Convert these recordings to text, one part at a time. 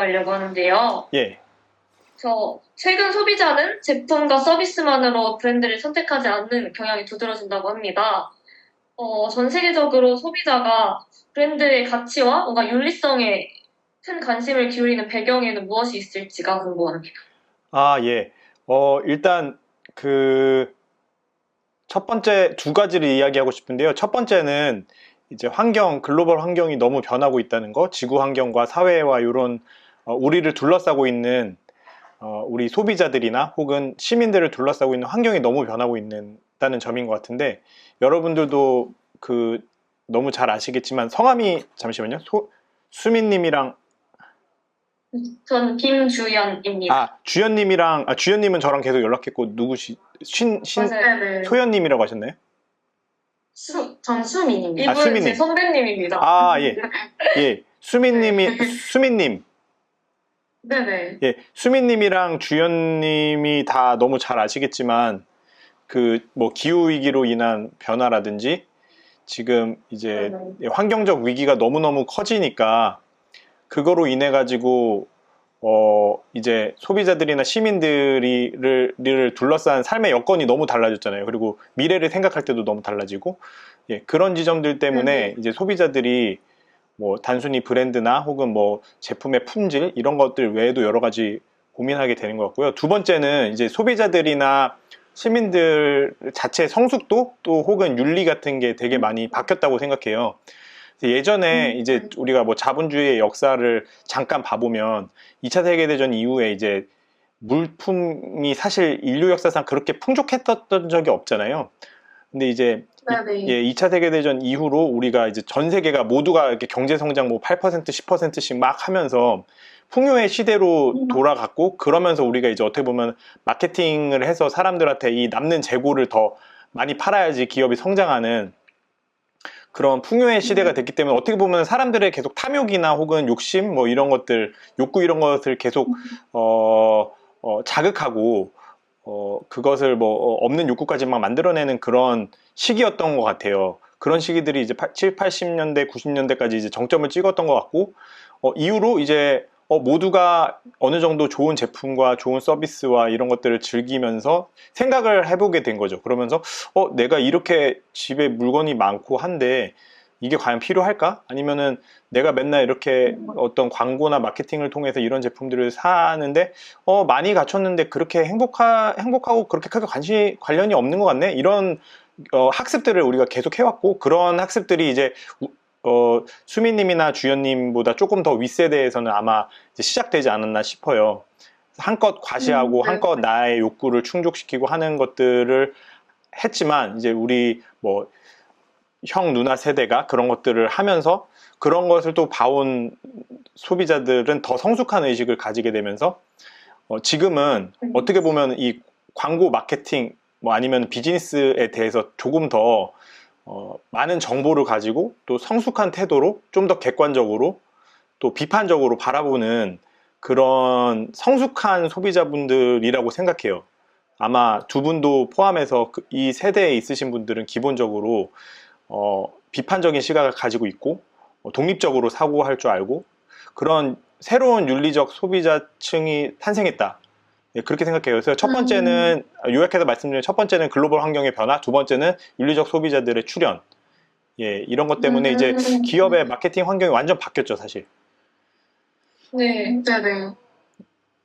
하려고 하는데요. 예. 저 최근 소비자는 제품과 서비스만으로 브랜드를 선택하지 않는 경향이 두드러진다고 합니다. 전 세계적으로 소비자가 브랜드의 가치와 뭔가 윤리성에 큰 관심을 기울이는 배경에는 무엇이 있을지가 궁금합니다. 아, 예. 일단 그 첫 번째 두 가지를 이야기하고 싶은데요. 첫 번째는 이제 글로벌 환경이 너무 변하고 있다는 거, 지구 환경과 사회와 이런 우리를 둘러싸고 있는 우리 소비자들이나 혹은 시민들을 둘러싸고 있는 환경이 너무 변하고 있다는 점인 것 같은데, 여러분들도 너무 잘 아시겠지만 성함이 잠시만요. 수민님이랑 전 김주연입니다. 주연님은 저랑 계속 연락했고, 누구시 맞아요. 네. 소연님이라고 하셨나요? 전 수민입니다. 이분 제 수민님. 선배님입니다. 아, 예. 예. 수민님. 네네. 예. 수민님이랑 주연님이 다 너무 잘 아시겠지만, 뭐 기후위기로 인한 변화라든지, 지금 이제 네네. 환경적 위기가 너무너무 커지니까, 그거로 인해 가지고 이제 소비자들이나 시민들을 둘러싼 삶의 여건이 너무 달라졌잖아요. 그리고 미래를 생각할 때도 너무 달라지고, 예, 그런 지점들 때문에 네네. 이제 소비자들이 뭐 단순히 브랜드나 혹은 뭐 제품의 품질 이런 것들 외에도 여러 가지 고민하게 되는 것 같고요. 두 번째는 이제 소비자들이나 시민들 자체의 성숙도 또 혹은 윤리 같은 게 되게 많이 바뀌었다고 생각해요. 예전에 이제 우리가 뭐 자본주의의 역사를 잠깐 봐보면 2차 세계대전 이후에 이제 물품이 사실 인류 역사상 그렇게 풍족했던 적이 없잖아요. 근데 이제 네네. 예, 2차 세계대전 이후로 우리가 이제 전 세계가 모두가 이렇게 경제 성장 뭐 8%, 10%씩 막 하면서 풍요의 시대로 돌아갔고, 그러면서 우리가 이제 어떻게 보면 마케팅을 해서 사람들한테 이 남는 재고를 더 많이 팔아야지 기업이 성장하는 그런 풍요의 시대가 됐기 때문에, 어떻게 보면 사람들의 계속 탐욕이나 혹은 욕심 뭐 이런 것들, 욕구 이런 것을 계속 자극하고 그것을 뭐 없는 욕구까지 막 만들어내는 그런 시기였던 것 같아요. 그런 시기들이 이제 7, 80년대, 90년대까지 이제 정점을 찍었던 것 같고, 이후로 이제 모두가 어느 정도 좋은 제품과 좋은 서비스와 이런 것들을 즐기면서 생각을 해보게 된 거죠. 그러면서 내가 이렇게 집에 물건이 많고 한데 이게 과연 필요할까? 아니면은 내가 맨날 이렇게 어떤 광고나 마케팅을 통해서 이런 제품들을 사는데 많이 갖췄는데 그렇게 행복하고 그렇게 크게 관련이 없는 것 같네? 이런 학습들을 우리가 계속 해왔고, 그런 학습들이 이제 수민님이나 주연님보다 조금 더 윗세대에서는 아마 이제 시작되지 않았나 싶어요. 한껏 과시하고 네. 한껏 나의 욕구를 충족시키고 하는 것들을 했지만, 이제 우리 뭐 형 누나 세대가 그런 것들을 하면서 그런 것을 또 봐온 소비자들은 더 성숙한 의식을 가지게 되면서 지금은 어떻게 보면 이 광고 마케팅 뭐 아니면 비즈니스에 대해서 조금 더 많은 정보를 가지고 또 성숙한 태도로 좀 더 객관적으로 또 비판적으로 바라보는 그런 성숙한 소비자분들이라고 생각해요. 아마 두 분도 포함해서 이 세대에 있으신 분들은 기본적으로 비판적인 시각을 가지고 있고 독립적으로 사고할 줄 알고 그런 새로운 윤리적 소비자층이 탄생했다. 예, 그렇게 생각해요. 그래서 첫 번째는 요약해서 말씀드리면, 첫 번째는 글로벌 환경의 변화, 두 번째는 윤리적 소비자들의 출현. 예, 이런 것 때문에 이제 기업의 마케팅 환경이 완전 바뀌었죠, 사실. 네, 네네.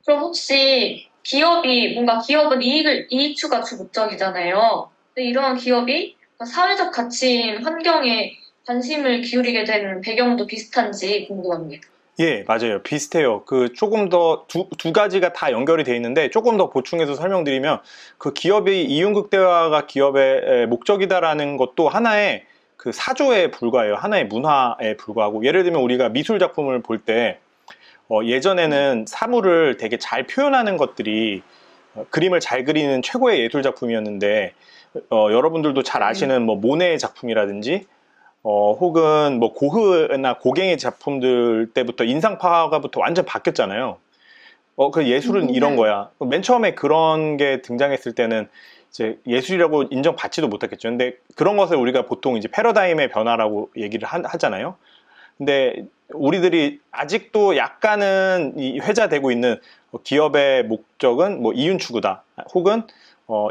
그럼 혹시 기업은 이익 추가 주 목적이잖아요. 근데 이러한 기업이 사회적 가치인 환경에 관심을 기울이게 된 배경도 비슷한지 궁금합니다. 예, 맞아요. 비슷해요. 조금 더 두 가지가 다 연결이 돼 있는데, 조금 더 보충해서 설명드리면, 그 기업의 이윤극대화가 기업의 목적이다라는 것도 하나의 사조에 불과해요. 하나의 문화에 불과하고, 예를 들면 우리가 미술 작품을 볼 때, 예전에는 사물을 되게 잘 표현하는 것들이 그림을 잘 그리는 최고의 예술 작품이었는데, 여러분들도 잘 아시는 뭐 모네의 작품이라든지 혹은 뭐 고흐나 고갱의 작품들 때부터 인상파가부터 완전 바뀌었잖아요. 그 예술은 이런 거야. 맨 처음에 그런 게 등장했을 때는 이제 예술이라고 인정받지도 못했겠죠. 근데 그런 것을 우리가 보통 이제 패러다임의 변화라고 얘기를 하잖아요. 근데 우리들이 아직도 약간은 이 회자되고 있는 기업의 목적은 뭐 이윤 추구다, 혹은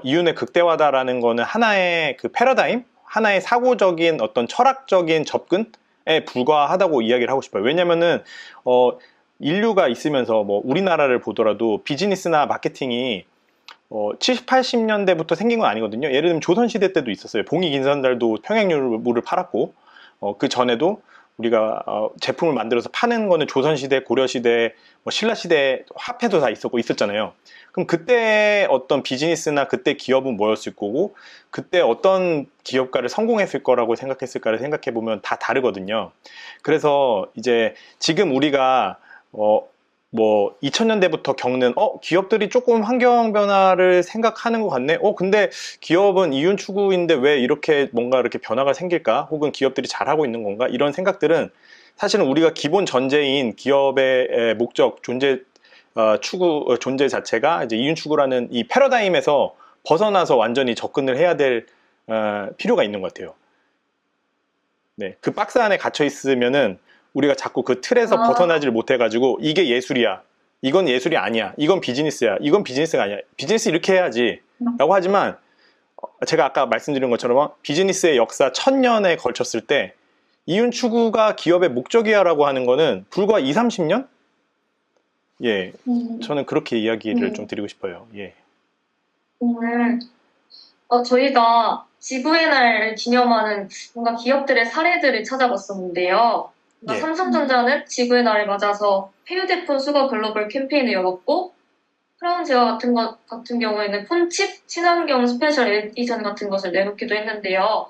이윤의 극대화다라는 거는 하나의 그 패러다임, 하나의 사고적인 어떤 철학적인 접근에 불과하다고 이야기를 하고 싶어요. 왜냐면은 인류가 있으면서 뭐 우리나라를 보더라도 비즈니스나 마케팅이 70, 80년대부터 생긴 건 아니거든요. 예를 들면 조선시대 때도 있었어요. 봉이 긴선달도 평양유물을 팔았고, 그 전에도 우리가 제품을 만들어서 파는 거는 조선시대, 고려시대, 뭐 신라시대 화폐도 다 있었고 있었잖아요. 그럼 그때 어떤 비즈니스나 그때 기업은 뭐였을 거고, 그때 어떤 기업가를 성공했을 거라고 생각했을까를 생각해 보면 다 다르거든요. 그래서 이제 지금 우리가 뭐 2000년대부터 겪는 기업들이 조금 환경 변화를 생각하는 것 같네. 근데 기업은 이윤 추구인데 왜 이렇게 뭔가 이렇게 변화가 생길까? 혹은 기업들이 잘하고 있는 건가? 이런 생각들은 사실은 우리가 기본 전제인 기업의 목적, 존재 추구 존재 자체가 이제 이윤 추구라는 이 패러다임에서 벗어나서 완전히 접근을 해야 될 필요가 있는 것 같아요. 네, 그 박스 안에 갇혀 있으면은 우리가 자꾸 그 틀에서 벗어나질 못해가지고 이게 예술이야, 이건 예술이 아니야, 이건 비즈니스야, 이건 비즈니스가 아니야, 비즈니스 이렇게 해야지 라고 하지만, 제가 아까 말씀드린 것처럼 비즈니스의 역사 1000년에 걸쳤을 때 이윤 추구가 기업의 목적이야 라고 하는 거는 불과 2, 30년? 예, 저는 그렇게 이야기를 좀 드리고 싶어요. 예. 저희가 지구의 날을 기념하는 뭔가 기업들의 사례들을 찾아봤었는데요. 예. 삼성전자는 지구의 날을 맞아서 폐유 제품 수거 글로벌 캠페인을 열었고, 크라운 제와 같은 경우에는 폰칩 친환경 스페셜 에디션 같은 것을 내놓기도 했는데요.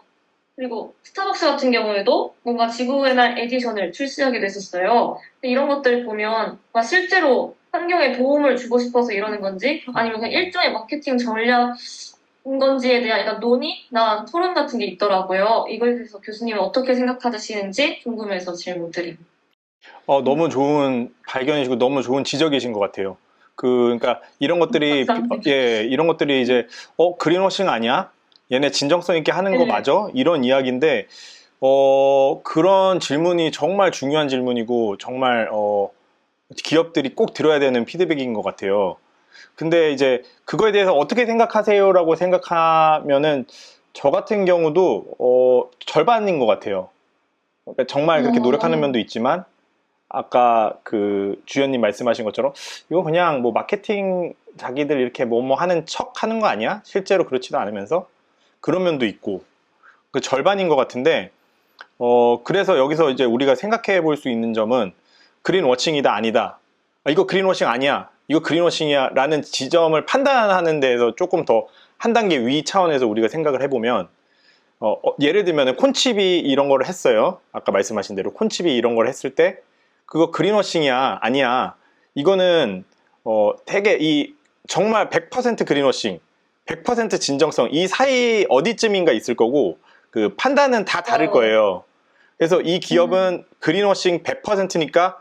그리고 스타벅스 같은 경우에도 뭔가 지구의 날 에디션을 출시하게 됐었어요. 근데 이런 것들을 보면 실제로 환경에 도움을 주고 싶어서 이러는 건지, 아니면 그냥 일종의 마케팅 전략 건지에 대한 약간 논의나 토론 같은 게 있더라고요. 이거에 대해서 교수님은 어떻게 생각하시는지 궁금해서 질문 드립니다. 너무 좋은 발견이시고 너무 좋은 지적이신 것 같아요. 그러니까 이런 것들이 감사합니다. 이런 것들이 이제 그린워싱 아니야? 얘네 진정성 있게 하는 거 네. 맞아? 이런 이야기인데 그런 질문이 정말 중요한 질문이고 정말 기업들이 꼭 들어야 되는 피드백인 것 같아요. 근데 이제 그거에 대해서 어떻게 생각하세요라고 생각하면은 저 같은 경우도 절반인 것 같아요. 그러니까 정말 그렇게 노력하는 면도 있지만, 아까 그 주연님 말씀하신 것처럼 이거 그냥 뭐 마케팅 자기들 이렇게 뭐뭐 하는 척 하는 거 아니야? 실제로 그렇지도 않으면서 그런 면도 있고, 그 절반인 것 같은데, 그래서 여기서 이제 우리가 생각해 볼 수 있는 점은 그린워싱이다 아니다, 이거 그린워싱 아니야, 이거 그린워싱이야 라는 지점을 판단하는 데에서 조금 더 한 단계 위 차원에서 우리가 생각을 해보면, 예를 들면 콘칩이 이런 거를 했어요. 아까 말씀하신 대로 콘칩이 이런 걸 했을 때 그거 그린워싱이야 아니야, 이거는 되게 이 정말 100% 그린워싱, 100% 진정성, 이 사이 어디쯤인가 있을 거고, 그 판단은 다 다를 거예요. 그래서 이 기업은 그린워싱 100%니까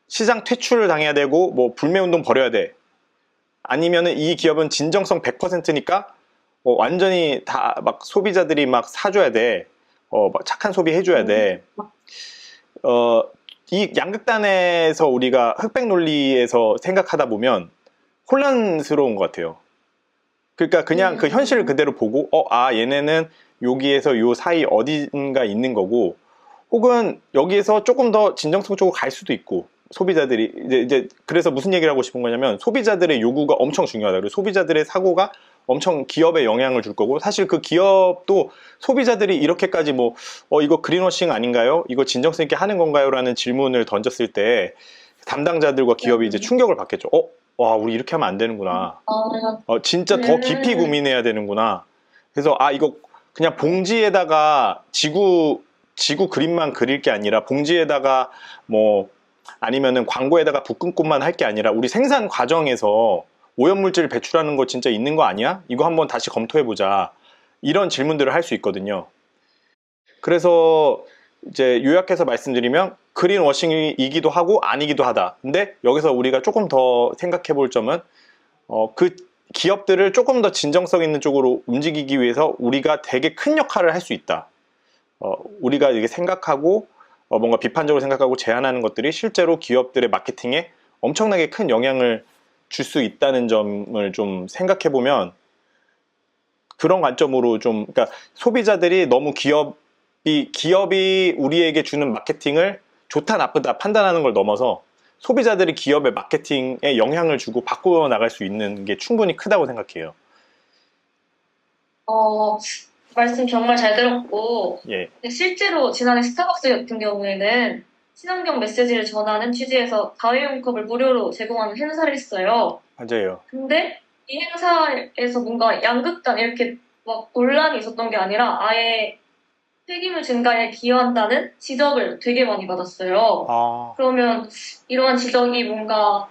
시장 퇴출을 당해야 되고 뭐 불매운동 벌여야 돼, 아니면은 이 기업은 진정성 100%니까 완전히 다 막 소비자들이 막 사줘야 돼, 막 착한 소비 해줘야 돼. 이 양극단에서 우리가 흑백 논리에서 생각하다 보면 혼란스러운 것 같아요. 그러니까 그냥 그 현실을 그대로 보고 얘네는 여기에서 요 사이 어딘가 있는 거고, 혹은 여기에서 조금 더 진정성 쪽으로 갈 수도 있고, 소비자들이 이제 그래서 무슨 얘기를 하고 싶은 거냐면, 소비자들의 요구가 엄청 중요하다, 그리고 소비자들의 사고가 엄청 기업에 영향을 줄 거고, 사실 그 기업도 소비자들이 이렇게까지 뭐 이거 그린워싱 아닌가요? 이거 진정성 있게 하는 건가요? 라는 질문을 던졌을 때 담당자들과 기업이 이제 충격을 받겠죠. 와, 우리 이렇게 하면 안 되는구나. 진짜 더 깊이 고민해야 되는구나. 그래서 이거 그냥 봉지에다가 지구 그림만 그릴 게 아니라, 봉지에다가 뭐 아니면은 광고에다가 붓금꽃만 할 게 아니라 우리 생산 과정에서 오염물질 배출하는 거 진짜 있는 거 아니야? 이거 한번 다시 검토해보자, 이런 질문들을 할 수 있거든요. 그래서 이제 요약해서 말씀드리면 그린워싱이기도 하고 아니기도 하다. 근데 여기서 우리가 조금 더 생각해 볼 점은 그 기업들을 조금 더 진정성 있는 쪽으로 움직이기 위해서 우리가 되게 큰 역할을 할 수 있다. 우리가 이렇게 생각하고 뭔가 비판적으로 생각하고 제안하는 것들이 실제로 기업들의 마케팅에 엄청나게 큰 영향을 줄 수 있다는 점을 좀 생각해 보면 그런 관점으로 좀, 그러니까 소비자들이 너무 기업이 우리에게 주는 마케팅을 좋다 나쁘다 판단하는 걸 넘어서 소비자들이 기업의 마케팅에 영향을 주고 바꾸어 나갈 수 있는 게 충분히 크다고 생각해요. 어, 말씀 정말 잘 들었고, 예, 근데 실제로 지난해 스타벅스 같은 경우에는 친환경 메시지를 전하는 취지에서 다회용 컵을 무료로 제공하는 행사를 했어요. 맞아요. 근데 이 행사에서 뭔가 양극단 이렇게 막 논란이 있었던 게 아니라 아예 폐기물 증가에 기여한다는 지적을 되게 많이 받았어요. 아, 그러면 이러한 지적이 뭔가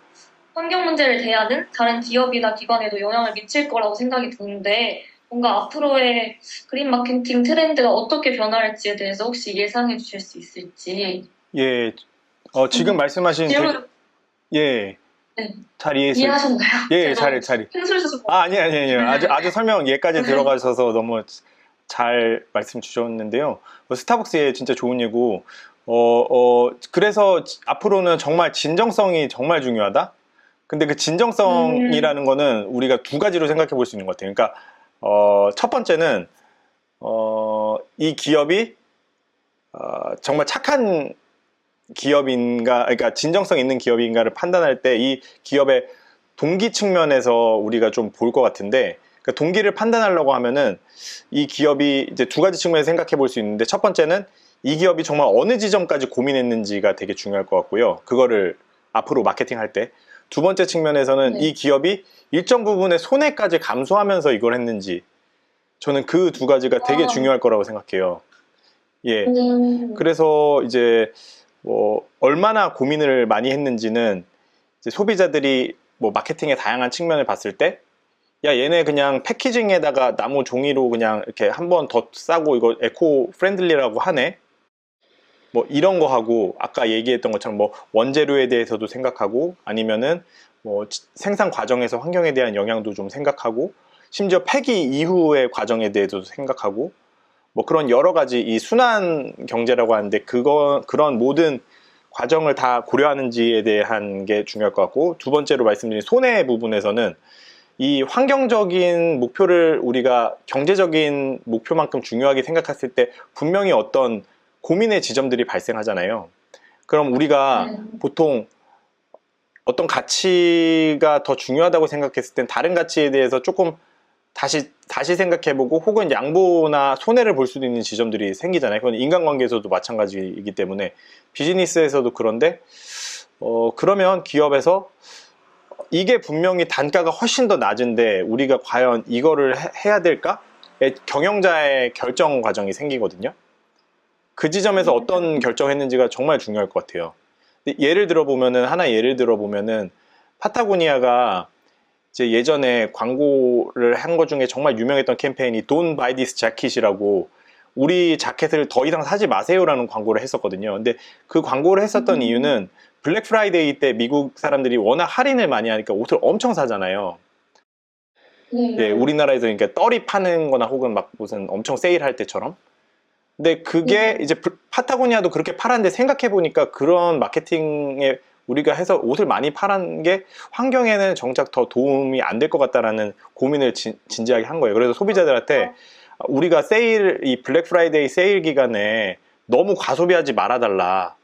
환경 문제를 대하는 다른 기업이나 기관에도 영향을 미칠 거라고 생각이 드는데 뭔가 앞으로의 그린 마케팅 트렌드가 어떻게 변화할지에 대해서 혹시 예상해 주실 수 있을지. 예, 지금 말씀하신 되게, 질문, 예, 네, 잘 이해했어요. 이해하셨나요? 예, 제가 너무 잘. 횡설수설. 아니에요. 아주 설명 예까지 들어가셔서 너무 잘 말씀 주셨는데요. 스타벅스의 진짜 좋은 예고, 그래서 앞으로는 정말 진정성이 정말 중요하다? 근데 그 진정성이라는 거는 우리가 두 가지로 생각해 볼 수 있는 것 같아요. 그러니까, 첫 번째는, 이 기업이, 정말 착한 기업인가, 그러니까 진정성 있는 기업인가를 판단할 때 이 기업의 동기 측면에서 우리가 좀 볼 것 같은데, 그러니까 동기를 판단하려고 하면은 이 기업이 이제 두 가지 측면에서 생각해 볼 수 있는데, 첫 번째는 이 기업이 정말 어느 지점까지 고민했는지가 되게 중요할 것 같고요. 그거를 앞으로 마케팅 할 때. 두 번째 측면에서는 네. 이 기업이 일정 부분의 손해까지 감수하면서 이걸 했는지, 저는 그 두 가지가 되게 아, 중요할 거라고 생각해요. 예. 음, 그래서 이제 얼마나 고민을 많이 했는지는 이제 소비자들이 뭐 마케팅의 다양한 측면을 봤을 때, 야, 얘네 그냥 패키징에다가 나무 종이로 그냥 이렇게 한 번 더 싸고 이거 에코 프렌들리라고 하네? 뭐 이런 거 하고, 아까 얘기했던 것처럼 뭐 원재료에 대해서도 생각하고, 아니면은 뭐 생산 과정에서 환경에 대한 영향도 좀 생각하고, 심지어 폐기 이후의 과정에 대해서도 생각하고, 뭐 그런 여러 가지 이 순환 경제라고 하는데 그런 모든 과정을 다 고려하는지에 대한 게 중요할 것 같고, 두 번째로 말씀드린 손해 부분에서는 이 환경적인 목표를 우리가 경제적인 목표만큼 중요하게 생각했을 때 분명히 어떤 고민의 지점들이 발생하잖아요. 그럼 우리가 음, 보통 어떤 가치가 더 중요하다고 생각했을 땐 다른 가치에 대해서 조금 다시 생각해보고 혹은 양보나 손해를 볼 수도 있는 지점들이 생기잖아요. 그건 인간관계에서도 마찬가지이기 때문에 비즈니스에서도 그런데 그러면 기업에서 이게 분명히 단가가 훨씬 더 낮은데 우리가 과연 이거를 해야 될까? 경영자의 결정 과정이 생기거든요. 그 지점에서 어떤 결정했는지가 정말 중요할 것 같아요. 예를 들어 보면은 파타고니아가 이제 예전에 광고를 한 것 중에 정말 유명했던 캠페인이 Don't buy this jacket이라고 우리 자켓을 더 이상 사지 마세요라는 광고를 했었거든요. 근데 그 광고를 했었던 이유는 블랙 프라이데이 때 미국 사람들이 워낙 할인을 많이 하니까 옷을 엄청 사잖아요. 예, 네. 우리나라에서 그러니까 떨이 파는 거나 혹은 막 무슨 엄청 세일할 때처럼. 근데 그게 네. 이제 파타고니아도 그렇게 팔았는데 생각해 보니까 그런 마케팅에 우리가 해서 옷을 많이 팔은 게 환경에는 정작 더 도움이 안 될 것 같다라는 고민을 진지하게 한 거예요. 그래서 소비자들한테 우리가 이 블랙 프라이데이 세일 기간에 너무 과소비하지 말아달라.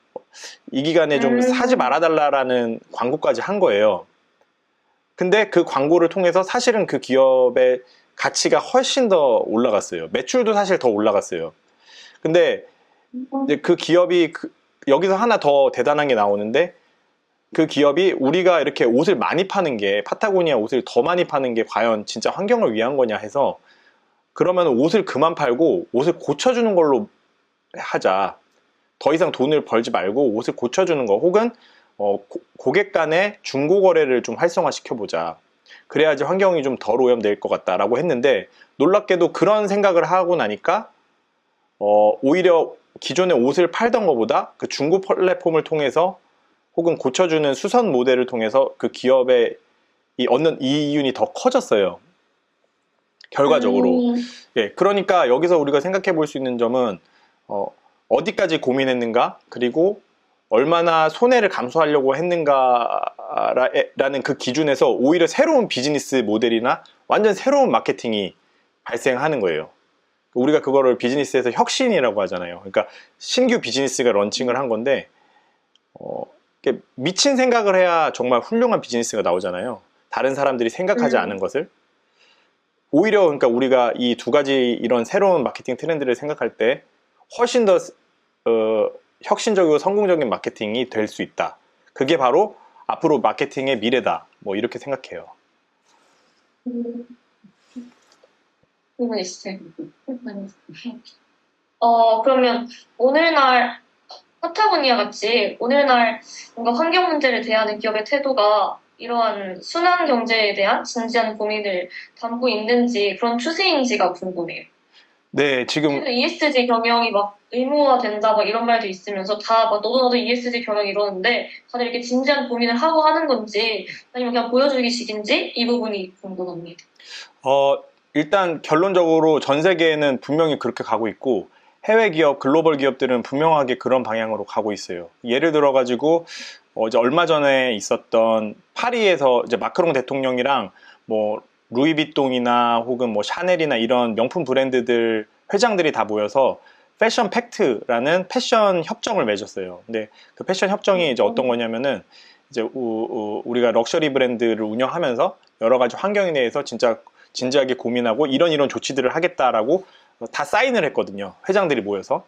이 기간에 좀 사지 음, 말아달라라는 광고까지 한 거예요. 근데 그 광고를 통해서 사실은 그 기업의 가치가 훨씬 더 올라갔어요. 매출도 사실 더 올라갔어요. 근데 이제 그 기업이 여기서 하나 더 대단한 게 나오는데 그 기업이 우리가 이렇게 옷을 많이 파는 게 파타고니아 옷을 더 많이 파는 게 과연 진짜 환경을 위한 거냐 해서 그러면 옷을 그만 팔고 옷을 고쳐주는 걸로 하자. 더 이상 돈을 벌지 말고 옷을 고쳐주는 거 혹은 고객 간의 중고 거래를 좀 활성화 시켜보자. 그래야지 환경이 좀 덜 오염될 것 같다라고 했는데 놀랍게도 그런 생각을 하고 나니까 오히려 기존에 옷을 팔던 것보다 그 중고 플랫폼을 통해서 혹은 고쳐주는 수선 모델을 통해서 그 기업의 얻는 이윤이 더 커졌어요. 결과적으로. 음, 예, 그러니까 여기서 우리가 생각해 볼 수 있는 점은 어, 어디까지 고민했는가, 그리고 얼마나 손해를 감수하려고 했는가라는 그 기준에서 오히려 새로운 비즈니스 모델이나 완전 새로운 마케팅이 발생하는 거예요. 우리가 그거를 비즈니스에서 혁신이라고 하잖아요. 그러니까 신규 비즈니스가 런칭을 한 건데 이렇게 미친 생각을 해야 정말 훌륭한 비즈니스가 나오잖아요. 다른 사람들이 생각하지 않은 것을. 오히려 그러니까 우리가 이 두 가지 이런 새로운 마케팅 트렌드를 생각할 때 훨씬 더 혁신적이고 성공적인 마케팅이 될 수 있다. 그게 바로 앞으로 마케팅의 미래다. 뭐 이렇게 생각해요. 부분 있으세요? 그러면 오늘날 파타고니아 같이 오늘날 뭔가 환경 문제를 대하는 기업의 태도가 이러한 순환 경제에 대한 진지한 고민을 담고 있는지 그런 추세인지가 궁금해요. 네, 지금 최근 ESG 경영이 막 의무화된다 막 이런 말도 있으면서 다 막 너도 나도 ESG 경영 이러는데 다들 이렇게 진지한 고민을 하고 하는 건지 아니면 그냥 보여주기식인지 이 부분이 궁금합니다. 일단 결론적으로 전 세계에는 분명히 그렇게 가고 있고 해외 기업, 글로벌 기업들은 분명하게 그런 방향으로 가고 있어요. 예를 들어가지고 이제 얼마 전에 있었던 파리에서 이제 마크롱 대통령이랑 뭐 루이비통이나 혹은 뭐 샤넬이나 이런 명품 브랜드들 회장들이 다 모여서 패션 팩트라는 패션 협정을 맺었어요. 근데 그 패션 협정이 이제 어떤 거냐면은 이제 우리가 럭셔리 브랜드를 운영하면서 여러 가지 환경에 대해서 진짜 진지하게 고민하고 이런 조치들을 하겠다라고 다 사인을 했거든요. 회장들이 모여서.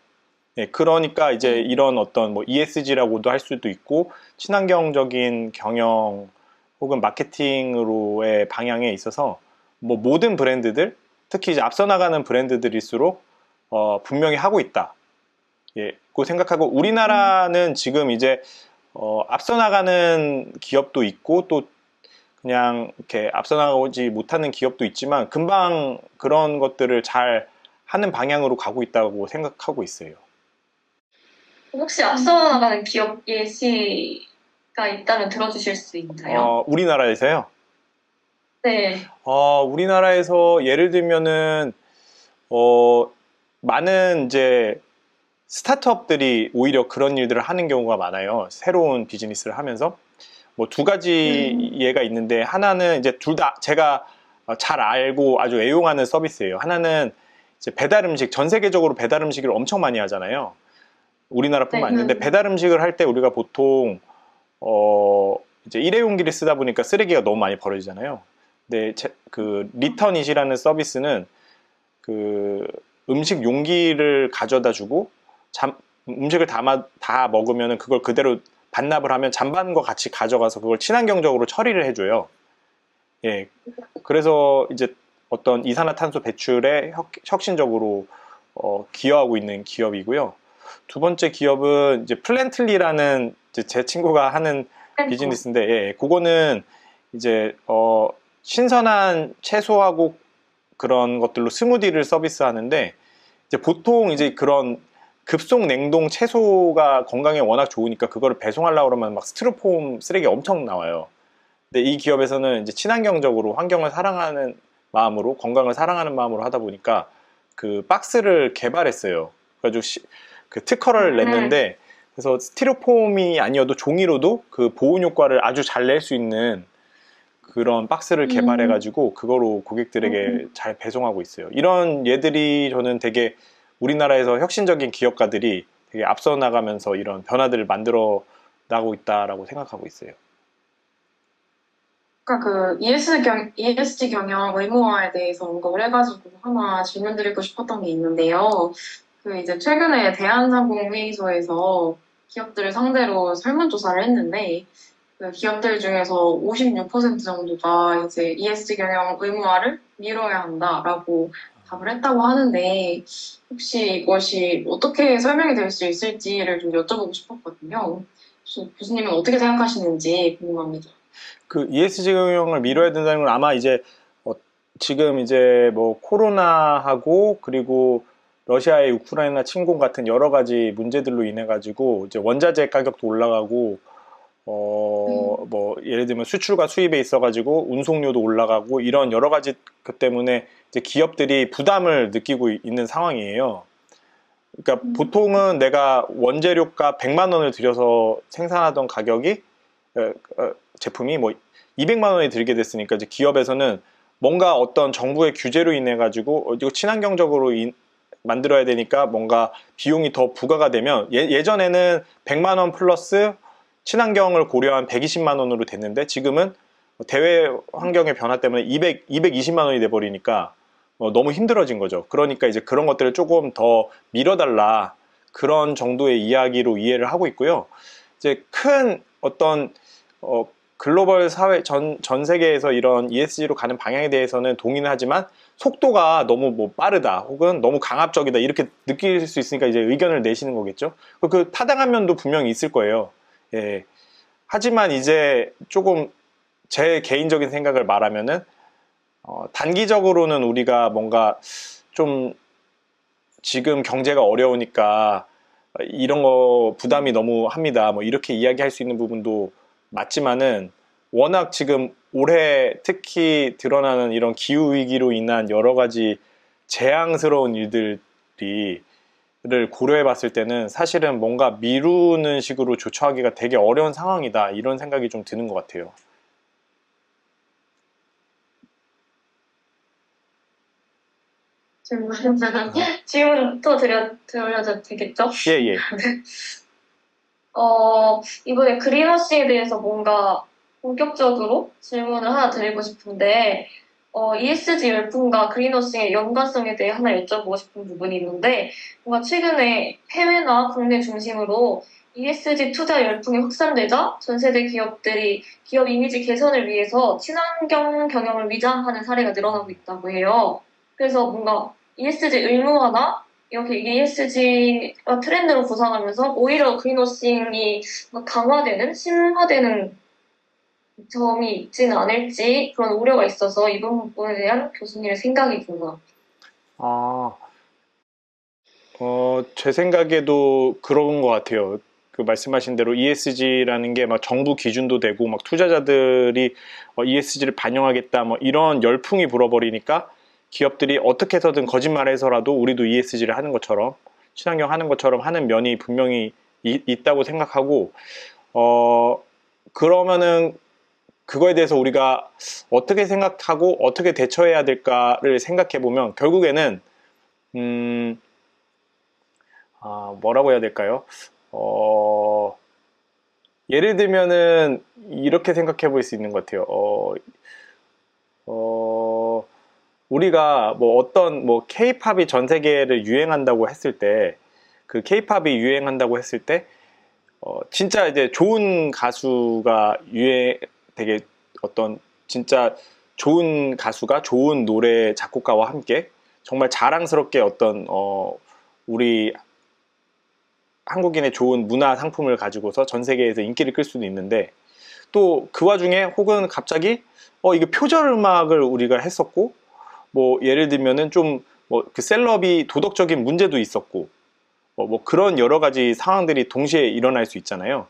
예, 그러니까 이제 이런 어떤 뭐 ESG라고도 할 수도 있고 친환경적인 경영 혹은 마케팅으로의 방향에 있어서 뭐 모든 브랜드들, 특히 이제 앞서 나가는 브랜드들일수록 분명히 하고 있다. 예, 그 생각하고 우리나라는 지금 이제 앞서 나가는 기업도 있고 또 그냥 이렇게 앞서 나가지 못하는 기업도 있지만 금방 그런 것들을 잘 하는 방향으로 가고 있다고 생각하고 있어요. 혹시 앞서 나가는 기업 예시가 있다면 들어주실 수 있나요? 우리나라에서요? 네. 우리나라에서 예를 들면은 많은 이제 스타트업들이 오히려 그런 일들을 하는 경우가 많아요. 새로운 비즈니스를 하면서. 뭐 두 가지 예가 있는데 하나는 이제 둘 다 제가 잘 알고 아주 애용하는 서비스예요. 하나는 이제 배달 음식, 전 세계적으로 배달 음식을 엄청 많이 하잖아요. 우리나라뿐만 네. 아닌데 배달 음식을 할 때 우리가 보통 이제 일회용기를 쓰다 보니까 쓰레기가 너무 많이 벌어지잖아요. 근데 그 리턴잇이라는 서비스는 그 음식 용기를 가져다 주고 음식을 다 먹으면 그걸 그대로 반납을 하면 잔반과 같이 가져가서 그걸 친환경적으로 처리를 해줘요. 예. 그래서 이제 어떤 이산화탄소 배출에 혁신적으로 기여하고 있는 기업이고요. 두 번째 기업은 이제 플랜틀리라는 이제 제 친구가 하는 비즈니스인데, 예, 그거는 이제 신선한 채소하고 그런 것들로 스무디를 서비스하는데 이제 보통 이제 그런 급속 냉동 채소가 건강에 워낙 좋으니까 그거를 배송하려고 그러면 막 스티로폼 쓰레기 엄청 나와요. 근데 이 기업에서는 이제 친환경적으로 환경을 사랑하는 마음으로 건강을 사랑하는 마음으로 하다 보니까 그 박스를 개발했어요. 그래가지고 그 특허를 냈는데 그래서 스티로폼이 아니어도 종이로도 그 보온 효과를 아주 잘 낼 수 있는 그런 박스를 개발해가지고 그거로 고객들에게 잘 배송하고 있어요. 이런 예들이 저는 되게 우리나라에서 혁신적인 기업가들이 되게 앞서 나가면서 이런 변화들을 만들어 나가고 있다라고 생각하고 있어요. 아까 그 ESG 경영 의무화에 대해서 언급을 해가지고 하나 질문드리고 싶었던 게 있는데요. 그 이제 최근에 대한상공회의소에서 기업들을 상대로 설문조사를 했는데 그 기업들 중에서 56% 정도가 이제 ESG 경영 의무화를 미뤄야 한다라고 답을 했다고 하는데 혹시 이것이 어떻게 설명이 될 수 있을지를 좀 여쭤보고 싶었거든요. 혹시 교수님은 어떻게 생각하시는지 궁금합니다. 그 ESG 경영을 미뤄야 된다는 건 아마 이제 지금 이제 뭐 코로나하고 그리고 러시아의 우크라이나 침공 같은 여러 가지 문제들로 인해 가지고 이제 원자재 가격도 올라가고 뭐 예를 들면 수출과 수입에 있어 가지고 운송료도 올라가고 이런 여러 가지 그 때문에 이제 기업들이 부담을 느끼고 있는 상황이에요. 그러니까 보통은 내가 원재료가 100만 원을 들여서 생산하던 가격이 제품이 뭐 200만 원이 들게 됐으니까 이제 기업에서는 뭔가 어떤 정부의 규제로 인해 가지고 이거 친환경적으로 만들어야 되니까 뭔가 비용이 더 부과가 되면 예전에는 100만 원 플러스 친환경을 고려한 120만 원으로 됐는데 지금은 대외 환경의 변화 때문에 220만 원이 돼버리니까 너무 힘들어진 거죠. 그러니까 이제 그런 것들을 조금 더 밀어달라 그런 정도의 이야기로 이해를 하고 있고요. 이제 큰 어떤 글로벌 사회 전 세계에서 이런 ESG로 가는 방향에 대해서는 동의는 하지만 속도가 너무 뭐 빠르다 혹은 너무 강압적이다 이렇게 느낄 수 있으니까 이제 의견을 내시는 거겠죠. 그 타당한 면도 분명히 있을 거예요. 예. 하지만 이제 조금 제 개인적인 생각을 말하면은 단기적으로는 우리가 뭔가 좀 지금 경제가 어려우니까 이런 거 부담이 너무 합니다. 뭐 이렇게 이야기할 수 있는 부분도 맞지만은 워낙 지금 올해 특히 드러나는 이런 기후 위기로 인한 여러 가지 재앙스러운 일들을 고려해 봤을 때는 사실은 뭔가 미루는 식으로 조처하기가 되게 어려운 상황이다 이런 생각이 좀 드는 것 같아요. 질문 또 드려도 되겠죠? 예, 예. 이번에 그린워싱에 대해서 뭔가 본격적으로 질문을 하나 드리고 싶은데, ESG 열풍과 그린워싱의 연관성에 대해 하나 여쭤보고 싶은 부분이 있는데, 뭔가 최근에 해외나 국내 중심으로 ESG 투자 열풍이 확산되자 전 세계 기업들이 기업 이미지 개선을 위해서 친환경 경영을 위장하는 사례가 늘어나고 있다고 해요. 그래서 뭔가 ESG 의무화나 이렇게 ESG가 트렌드로 부상하면서 오히려 그린워싱이 강화되는, 심화되는 점이 있지는 않을지 그런 우려가 있어서 이 부분에 대한 교수님의 생각이 궁금합니다. 제 생각에도 그런 것 같아요. 그 말씀하신 대로 ESG라는 게 막 정부 기준도 되고 막 투자자들이 ESG를 반영하겠다 뭐 이런 열풍이 불어버리니까 기업들이 어떻게 해서든 거짓말해서라도 우리도 ESG를 하는 것처럼 친환경 하는 것처럼 하는 면이 분명히 있다고 생각하고 그러면은 그거에 대해서 우리가 어떻게 생각하고 어떻게 대처해야 될까를 생각해 보면 결국에는 뭐라고 해야 될까요? 예를 들면은 이렇게 생각해 볼 수 있는 것 같아요. 우리가 뭐 어떤 뭐 K-팝이 전 세계를 유행한다고 했을 때, 그 K-팝이 유행한다고 했을 때, 진짜 이제 좋은 가수가 되게 어떤 진짜 좋은 가수가 좋은 노래 작곡가와 함께 정말 자랑스럽게 어떤 우리 한국인의 좋은 문화 상품을 가지고서 전 세계에서 인기를 끌 수도 있는데 또 그 와중에 혹은 갑자기 이게 표절 음악을 우리가 했었고 뭐 예를 들면은 좀 뭐 그 셀럽이 도덕적인 문제도 있었고 뭐 그런 여러 가지 상황들이 동시에 일어날 수 있잖아요.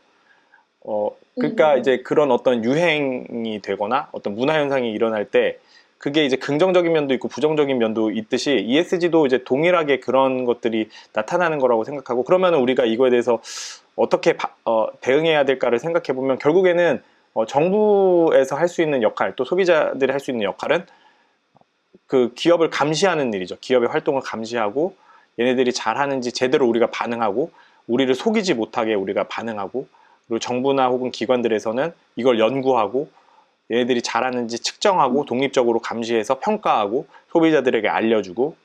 그러니까 이제 그런 어떤 유행이 되거나 어떤 문화 현상이 일어날 때 그게 이제 긍정적인 면도 있고 부정적인 면도 있듯이 ESG도 이제 동일하게 그런 것들이 나타나는 거라고 생각하고 그러면 우리가 이거에 대해서 어떻게 대응해야 될까를 생각해 보면 결국에는 정부에서 할 수 있는 역할 또 소비자들이 할 수 있는 역할은 그 기업을 감시하는 일이죠. 기업의 활동을 감시하고 얘네들이 잘하는지 제대로 우리가 반응하고 우리를 속이지 못하게 우리가 반응하고 그리고 정부나 혹은 기관들에서는 이걸 연구하고 얘네들이 잘하는지 측정하고 독립적으로 감시해서 평가하고 소비자들에게 알려주고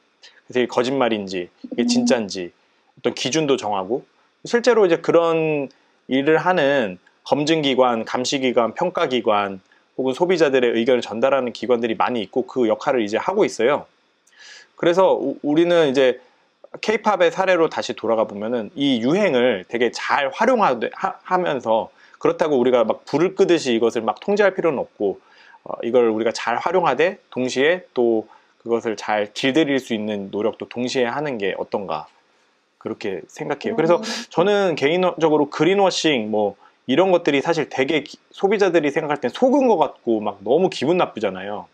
그래서 이게 거짓말인지 이게 진짜인지 어떤 기준도 정하고 실제로 이제 그런 일을 하는 검증기관, 감시기관, 평가기관 혹은 소비자들의 의견을 전달하는 기관들이 많이 있고 그 역할을 이제 하고 있어요. 그래서 우리는 이제 K-팝의 사례로 다시 돌아가 보면은 이 유행을 되게 잘 활용하면서 그렇다고 우리가 막 불을 끄듯이 이것을 막 통제할 필요는 없고 이걸 우리가 잘 활용하되 동시에 또 그것을 잘 길들일 수 있는 노력도 동시에 하는 게 어떤가 그렇게 생각해요. 그래서 저는 개인적으로 그린워싱 뭐 이런 것들이 사실 되게 소비자들이 생각할 땐 속은 것 같고 막 너무 기분 나쁘잖아요.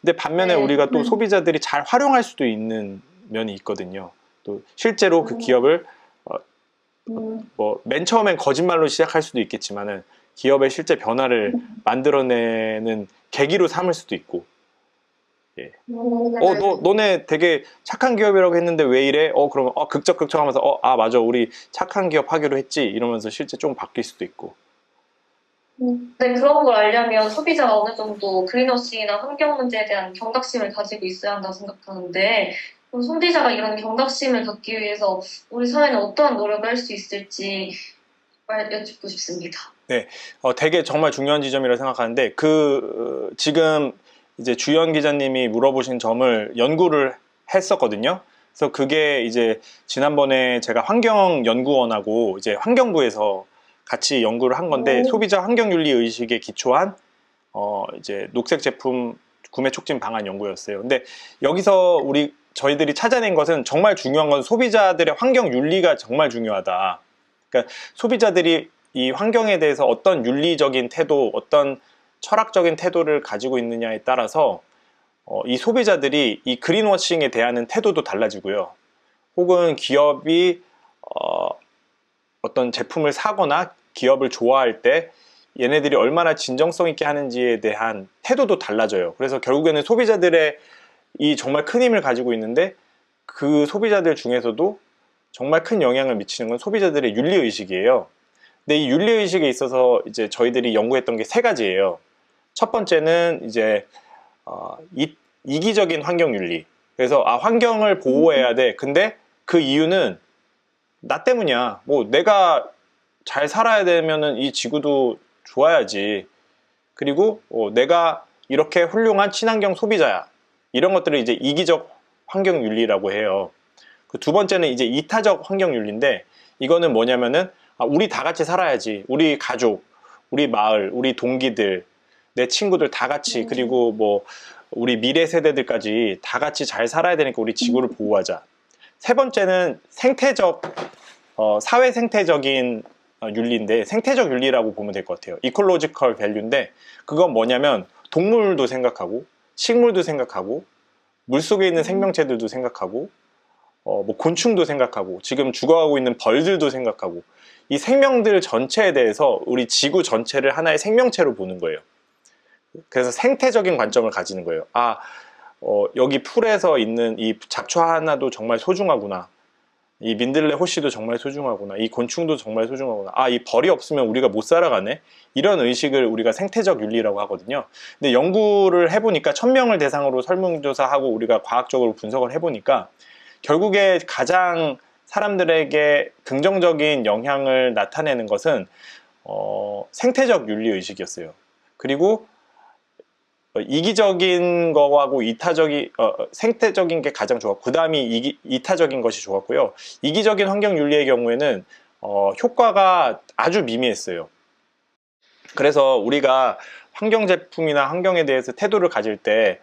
근데 반면에 우리가 또 소비자들이 잘 활용할 수도 있는 면이 있거든요. 또 실제로 그 기업을 뭐 맨 처음엔 거짓말로 시작할 수도 있겠지만은 기업의 실제 변화를 만들어내는 계기로 삼을 수도 있고. 예. 너네 되게 착한 기업이라고 했는데 왜 이래? 그러면 극적극적하면서 맞아, 우리 착한 기업 하기로 했지, 이러면서 실제 좀 바뀔 수도 있고. 네, 그런 걸 알려면 소비자가 어느 정도 그린워싱이나 환경 문제에 대한 경각심을 가지고 있어야 한다고 생각하는데, 그럼 소비자가 이런 경각심을 갖기 위해서 우리 사회는 어떠한 노력을 할 수 있을지 여쭙고 싶습니다. 네, 되게 정말 중요한 지점이라고 생각하는데, 지금 이제 주연 기자님이 물어보신 점을 연구를 했었거든요. 그래서 그게 이제 지난번에 제가 환경연구원하고 이제 환경부에서 같이 연구를 한 건데, 소비자 환경윤리 의식에 기초한 이제 녹색 제품 구매 촉진 방안 연구였어요. 근데 여기서 저희들이 찾아낸 것은, 정말 중요한 건 소비자들의 환경윤리가 정말 중요하다. 그러니까 소비자들이 이 환경에 대해서 어떤 윤리적인 태도, 어떤 철학적인 태도를 가지고 있느냐에 따라서 이 소비자들이 이 그린워싱에 대한 태도도 달라지고요. 혹은 기업이 어떤 제품을 사거나 기업을 좋아할 때 얘네들이 얼마나 진정성 있게 하는지에 대한 태도도 달라져요. 그래서 결국에는 소비자들의 이 정말 큰 힘을 가지고 있는데, 그 소비자들 중에서도 정말 큰 영향을 미치는 건 소비자들의 윤리의식이에요. 근데 이 윤리의식에 있어서 이제 저희들이 연구했던 게 세 가지예요. 첫 번째는 이제 이기적인 환경윤리. 그래서 환경을 보호해야 돼. 근데 그 이유는 나 때문이야. 뭐 내가 잘 살아야 되면은 이 지구도 좋아야지. 그리고 내가 이렇게 훌륭한 친환경 소비자야. 이런 것들을 이제 이기적 환경윤리라고 해요. 그 두 번째는 이제 이타적 환경윤리인데, 이거는 뭐냐면은 우리 다 같이 살아야지. 우리 가족, 우리 마을, 우리 동기들, 내 친구들 다 같이, 그리고 뭐 우리 미래 세대들까지 다 같이 잘 살아야 되니까 우리 지구를 보호하자. 세 번째는 사회 생태적인 윤리인데, 생태적 윤리라고 보면 될 것 같아요. 이콜로지컬 밸류인데, 그건 뭐냐면 동물도 생각하고 식물도 생각하고 물속에 있는 생명체들도 생각하고 뭐 곤충도 생각하고 지금 죽어가고 있는 벌들도 생각하고, 이 생명들 전체에 대해서 우리 지구 전체를 하나의 생명체로 보는 거예요. 그래서 생태적인 관점을 가지는 거예요. 여기 풀에서 있는 이 잡초 하나도 정말 소중하구나. 이 민들레 호씨도 정말 소중하구나. 이 곤충도 정말 소중하구나. 이 벌이 없으면 우리가 못 살아가네. 이런 의식을 우리가 생태적 윤리라고 하거든요. 근데 연구를 해보니까 1000명을 대상으로 설문조사하고 우리가 과학적으로 분석을 해보니까, 결국에 가장 사람들에게 긍정적인 영향을 나타내는 것은 생태적 윤리 의식이었어요. 그리고 이기적인 거하고 생태적인 게 가장 좋았고, 그 다음이 이타적인 것이 좋았고요. 이기적인 환경윤리의 경우에는 효과가 아주 미미했어요. 그래서 우리가 환경 제품이나 환경에 대해서 태도를 가질 때,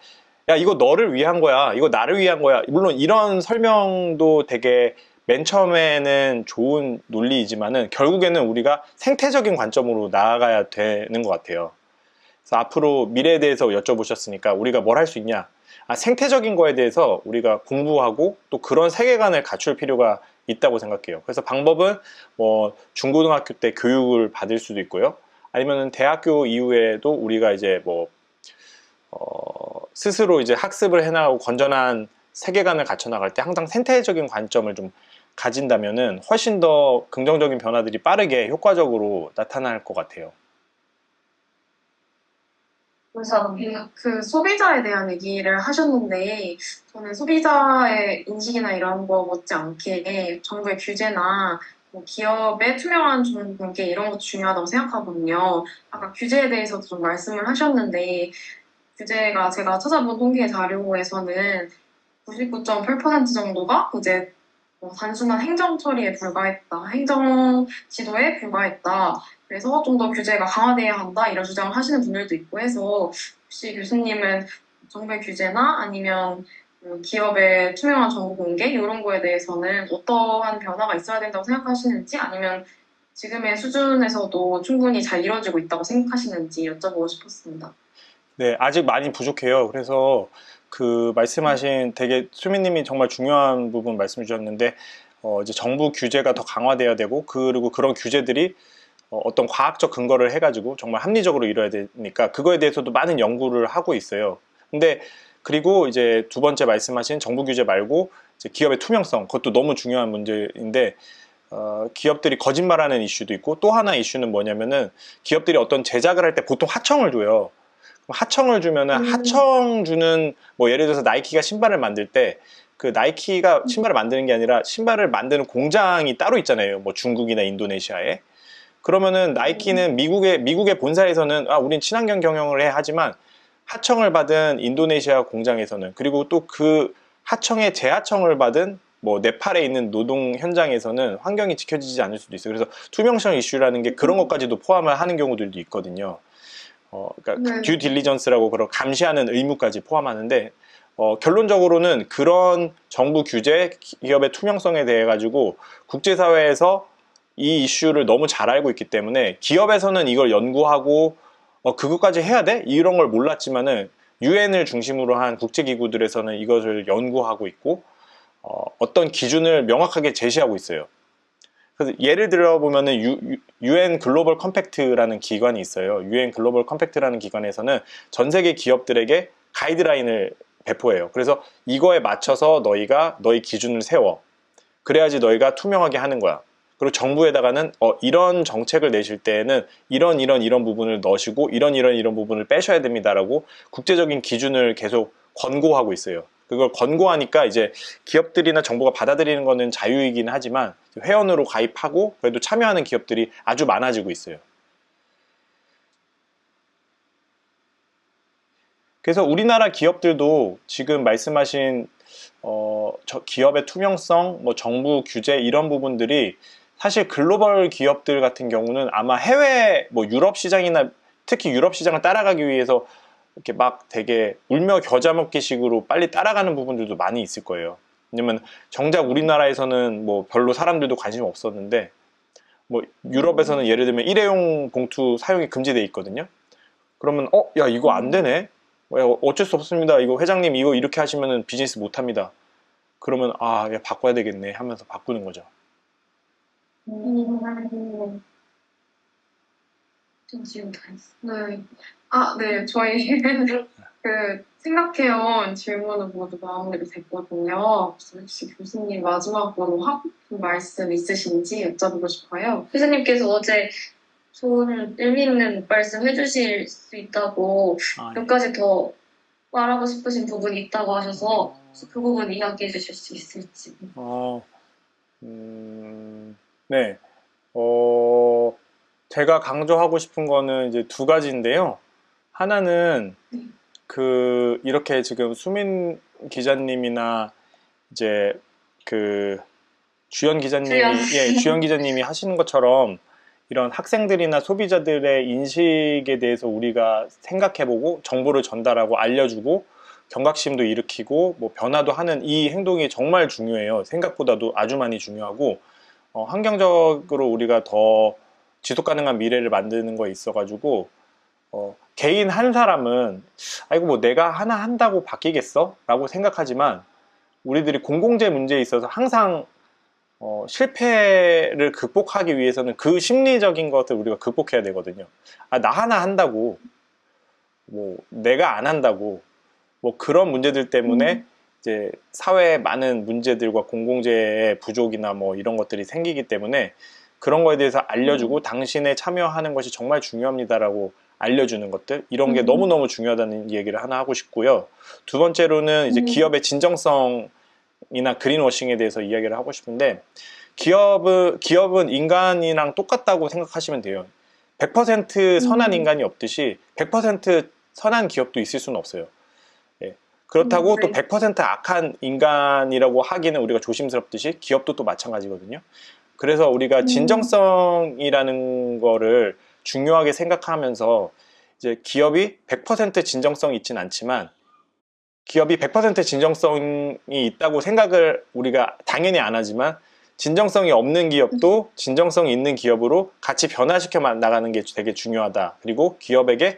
야, 이거 너를 위한 거야, 이거 나를 위한 거야, 물론 이런 설명도 되게 맨 처음에는 좋은 논리이지만은 결국에는 우리가 생태적인 관점으로 나아가야 되는 것 같아요. 그래서 앞으로 미래에 대해서 여쭤보셨으니까 우리가 뭘 할 수 있냐? 생태적인 거에 대해서 우리가 공부하고 또 그런 세계관을 갖출 필요가 있다고 생각해요. 그래서 방법은 뭐 중고등학교 때 교육을 받을 수도 있고요. 아니면 대학교 이후에도 우리가 이제 뭐 스스로 이제 학습을 해나가고 건전한 세계관을 갖춰 나갈 때 항상 생태적인 관점을 좀 가진다면은 훨씬 더 긍정적인 변화들이 빠르게 효과적으로 나타날 것 같아요. 감사합니다. 그 소비자에 대한 얘기를 하셨는데, 저는 소비자의 인식이나 이런 거 못지않게 정부의 규제나 뭐 기업의 투명한 정보 공개 이런 것도 중요하다고 생각하거든요. 아까 규제에 대해서도 좀 말씀을 하셨는데, 규제가 제가 찾아본 통계 자료에서는 99.8% 정도가 이제 단순한 행정 처리에 불과했다, 행정 지도에 불과했다. 그래서 좀 더 규제가 강화돼야 한다 이런 주장을 하시는 분들도 있고 해서, 혹시 교수님은 정부의 규제나 아니면 그 기업의 투명한 정보 공개 이런 거에 대해서는 어떠한 변화가 있어야 된다고 생각하시는지, 아니면 지금의 수준에서도 충분히 잘 이루어지고 있다고 생각하시는지 여쭤보고 싶었습니다. 네, 아직 많이 부족해요. 그래서 그 말씀하신 되게 수민님이 정말 중요한 부분 말씀 주셨는데 이제 정부 규제가 더 강화돼야 되고 그리고 그런 규제들이 어떤 과학적 근거를 해가지고 정말 합리적으로 이뤄야 되니까 그거에 대해서도 많은 연구를 하고 있어요. 근데 그리고 이제 두 번째 말씀하신 정부 규제 말고 이제 기업의 투명성, 그것도 너무 중요한 문제인데 기업들이 거짓말하는 이슈도 있고 또 하나 이슈는 뭐냐면은 기업들이 어떤 제작을 할 때 보통 하청을 줘요. 하청을 주면은 하청 주는 뭐 예를 들어서 나이키가 신발을 만들 때 그 나이키가 신발을 만드는 게 아니라 신발을 만드는 공장이 따로 있잖아요. 뭐 중국이나 인도네시아에. 그러면은 나이키는 미국의 본사에서는 우린 친환경 경영을 해 하지만 하청을 받은 인도네시아 공장에서는 그리고 또 그 하청의 재하청을 받은 뭐 네팔에 있는 노동 현장에서는 환경이 지켜지지 않을 수도 있어요. 그래서 투명성 이슈라는 게 그런 것까지도 포함을 하는 경우들도 있거든요. 그러니까 듀 딜리전스라고 그런 감시하는 의무까지 포함하는데 결론적으로는 그런 정부 규제, 기업의 투명성에 대해 가지고 국제사회에서 이 이슈를 너무 잘 알고 있기 때문에 기업에서는 이걸 연구하고 그것까지 해야 돼? 이런 걸 몰랐지만은 유엔을 중심으로 한 국제기구들에서는 이것을 연구하고 있고 어떤 기준을 명확하게 제시하고 있어요. 그래서 예를 들어 보면은 유엔 글로벌 컴팩트라는 기관이 있어요. 유엔 글로벌 컴팩트라는 기관에서는 전 세계 기업들에게 가이드라인을 배포해요. 그래서 이거에 맞춰서 너희가 너희 기준을 세워. 그래야지 너희가 투명하게 하는 거야. 그리고 정부에다가는 이런 정책을 내실 때에는 이런 부분을 넣으시고 이런 부분을 빼셔야 됩니다라고 국제적인 기준을 계속 권고하고 있어요. 그걸 권고하니까 이제 기업들이나 정부가 받아들이는 거는 자유이긴 하지만 회원으로 가입하고 그래도 참여하는 기업들이 아주 많아지고 있어요. 그래서 우리나라 기업들도 지금 말씀하신 기업의 투명성, 뭐 정부 규제 이런 부분들이 사실 글로벌 기업들 같은 경우는 아마 해외 뭐 유럽 시장이나 특히 유럽 시장을 따라가기 위해서 이렇게 막 되게 울며 겨자 먹기 식으로 빨리 따라가는 부분들도 많이 있을 거예요. 왜냐면 정작 우리나라에서는 뭐 별로 사람들도 관심이 없었는데 뭐 유럽에서는 예를 들면 일회용 봉투 사용이 금지돼 있거든요. 그러면 야 이거 안 되네. 어쩔 수 없습니다. 이거 회장님 이거 이렇게 하시면은 비즈니스 못 합니다. 그러면 야, 바꿔야 되겠네 하면서 바꾸는 거죠. 좀 지금 다 했어. 네. 네. 저희 그 생각해온 질문은 모두 마무리 됐거든요. 그래서 혹시 교수님 마지막으로 하고 싶은 말씀 있으신지 여쭤보고 싶어요. 교수님께서 어제 좋은 의미 있는 말씀 해주실 수 있다고 몇 가지 더 말하고 싶으신 부분이 있다고 하셔서 그 부분 이야기해 주실 수 있을지. 네. 제가 강조하고 싶은 거는 이제 두 가지인데요. 하나는 이렇게 지금 수민 기자님이나 이제 주연 기자님이 하시는 것처럼 이런 학생들이나 소비자들의 인식에 대해서 우리가 생각해보고 정보를 전달하고 알려주고 경각심도 일으키고 뭐 변화도 하는 이 행동이 정말 중요해요. 생각보다도 아주 많이 중요하고 환경적으로 우리가 더 지속 가능한 미래를 만드는 거에 있어가지고 개인 한 사람은 이거 뭐 내가 하나 한다고 바뀌겠어? 라고 생각하지만 우리들이 공공재 문제에 있어서 항상 실패를 극복하기 위해서는 그 심리적인 것을 우리가 극복해야 되거든요. 나 하나 한다고 뭐 내가 안 한다고 뭐 그런 문제들 때문에 이제 사회에 많은 문제들과 공공재의 부족이나 뭐 이런 것들이 생기기 때문에 그런 거에 대해서 알려주고 당신의 참여하는 것이 정말 중요합니다라고 알려주는 것들 이런 게 너무너무 중요하다는 얘기를 하나 하고 싶고요. 두 번째로는 이제 기업의 진정성이나 그린워싱에 대해서 이야기를 하고 싶은데 기업은 인간이랑 똑같다고 생각하시면 돼요. 100% 선한 인간이 없듯이 100% 선한 기업도 있을 수는 없어요. 그렇다고 또 100% 악한 인간이라고 하기는 우리가 조심스럽듯이 기업도 또 마찬가지거든요. 그래서 우리가 진정성이라는 거를 중요하게 생각하면서 이제 기업이 100% 진정성이 있진 않지만 기업이 100% 진정성이 있다고 생각을 우리가 당연히 안 하지만 진정성이 없는 기업도 진정성이 있는 기업으로 같이 변화시켜 나가는 게 되게 중요하다. 그리고 기업에게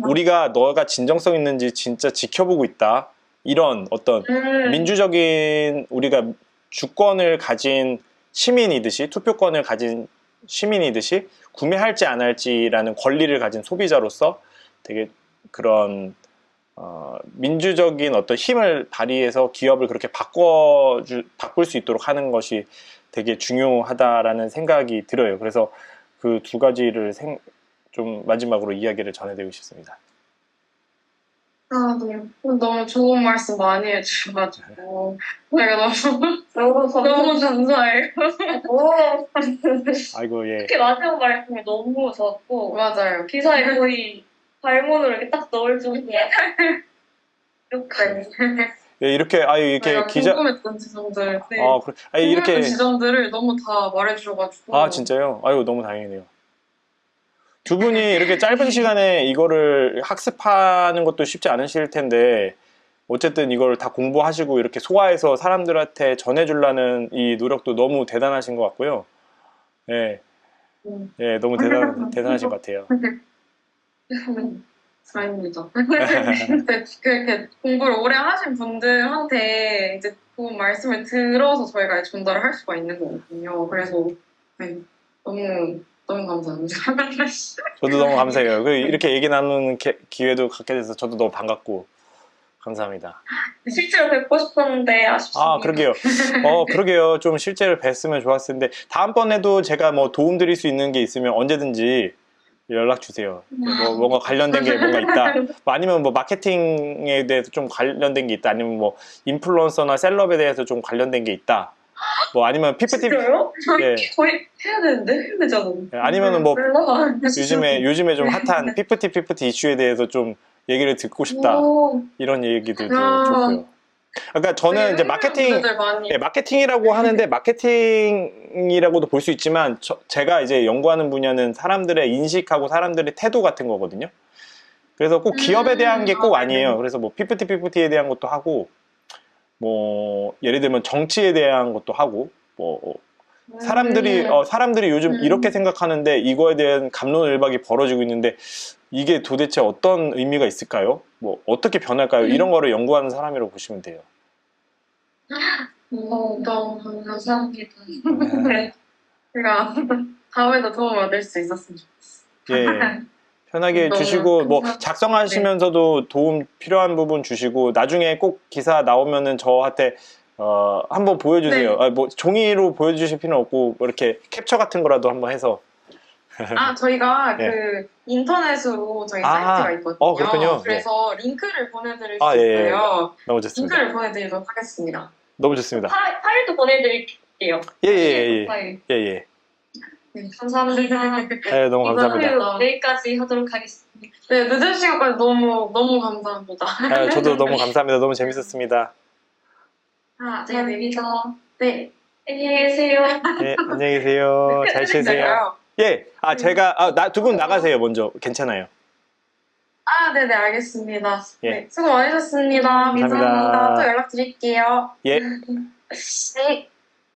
우리가 너가 진정성 있는지 진짜 지켜보고 있다. 이런 어떤 민주적인 우리가 주권을 가진 시민이듯이 투표권을 가진 시민이듯이 구매할지 안 할지라는 권리를 가진 소비자로서 되게 그런 민주적인 어떤 힘을 발휘해서 기업을 그렇게 바꿀 수 있도록 하는 것이 되게 중요하다라는 생각이 들어요. 그래서 그 두 가지를 좀 마지막으로 이야기를 전해드리고 싶습니다. 아, 네. 너무 좋은 말씀 많이 해주셔가지고 제가 너무 감사해요. 아이고, 예. 특히 마지막 말씀이 너무 좋았고 맞아요. 기사에 거의 발문으로 이렇게 딱 넣을 정도야. 이렇게. 예, 이렇게, 이렇게 제가 기자, 궁금했던 지점들, 네. 이렇게, 궁금했던 지점들을 너무 다 말해주셔가지고. 진짜요? 아유, 너무 다행이네요. 두 분이 이렇게 짧은 시간에 이거를 학습하는 것도 쉽지 않으실 텐데, 어쨌든 이걸 다 공부하시고 이렇게 소화해서 사람들한테 전해주려는 이 노력도 너무 대단하신 것 같고요. 예, 예, 너무 대단하신 것 같아요. 다행입니다. 그렇게 공부를 오래 하신 분들한테 이제 좋은 말씀을 들어서 저희가 전달을 할 수가 있는 거거든요. 그래서 네, 너무 감사합니다. 저도 너무 감사해요. 이렇게 얘기 나누는 기회도 갖게 돼서 저도 너무 반갑고 감사합니다. 실제로 뵙고 싶었는데 아쉽습니다. 그러게요. 그러게요. 좀 실제로 뵀으면 좋았을 텐데 다음번에도 제가 뭐 도움 드릴 수 있는 게 있으면 언제든지 연락 주세요. 뭔가 관련된 게 뭔가 있다. 아니면 뭐 마케팅에 대해서 좀 관련된 게 있다. 아니면 뭐 인플루언서나 셀럽에 대해서 좀 관련된 게 있다. 뭐 아니면 PPT. 진짜요? 예. 저희 해야 되는데 해야 되잖아요. 아니면은 뭐 몰라. 요즘에 좀 핫한 PPT 이슈에 대해서 좀 얘기를 듣고 싶다. 이런 얘기들도 좋고요. 그러니까 저는 이제 마케팅이라고 하는데 마케팅이라고도 볼 수 있지만 제가 이제 연구하는 분야는 사람들의 인식하고 사람들의 태도 같은 거거든요. 그래서 꼭 기업에 대한 게 꼭 아니에요. 그래서 뭐 PPT에 대한 것도 하고 뭐 예를 들면 정치에 대한 것도 하고 뭐 사람들이 요즘 이렇게 생각하는데 이거에 대한 갑론을박이 벌어지고 있는데 이게 도대체 어떤 의미가 있을까요? 뭐 어떻게 변할까요? 이런 거를 연구하는 사람이라고 보시면 돼요. 너무 감사합니다. 제가 다음에도 도움을 얻을 수 있었으면 좋겠어요. 예, 편하게 주시고 뭐 작성하시면서도 도움 필요한 부분 주시고 나중에 꼭 기사 나오면은 저한테 한번 보여주세요. 네. 뭐 종이로 보여주실 필요는 없고 뭐 이렇게 캡처 같은 거라도 한번 해서. 저희가 네. 그 인터넷으로 저희 사이트가 있거든요. 그렇군요. 그래서 링크를 보내드릴 수 예. 있어요. 너무 좋습니다. 링크를 보내드리도록 하겠습니다. 너무 좋습니다. 파일도 보내드릴게요. 예. 파일. 예. 네. 감사합니다. 네, 너무 감사합니다. 이번 내일까지 하도록 하겠습니다. 네, 늦은 시간까지 너무 감사합니다. 저도 너무 감사합니다. 너무 재밌었습니다. 감사합니다. 네. 안녕히 계세요. 네, 안녕히 계세요. 잘 쉬세요. 예, 제가 두 분 나가세요. 먼저 괜찮아요. 네네, 알겠습니다. 예. 네, 수고 많으셨습니다. 감사합니다. 또 연락드릴게요. 예. 네.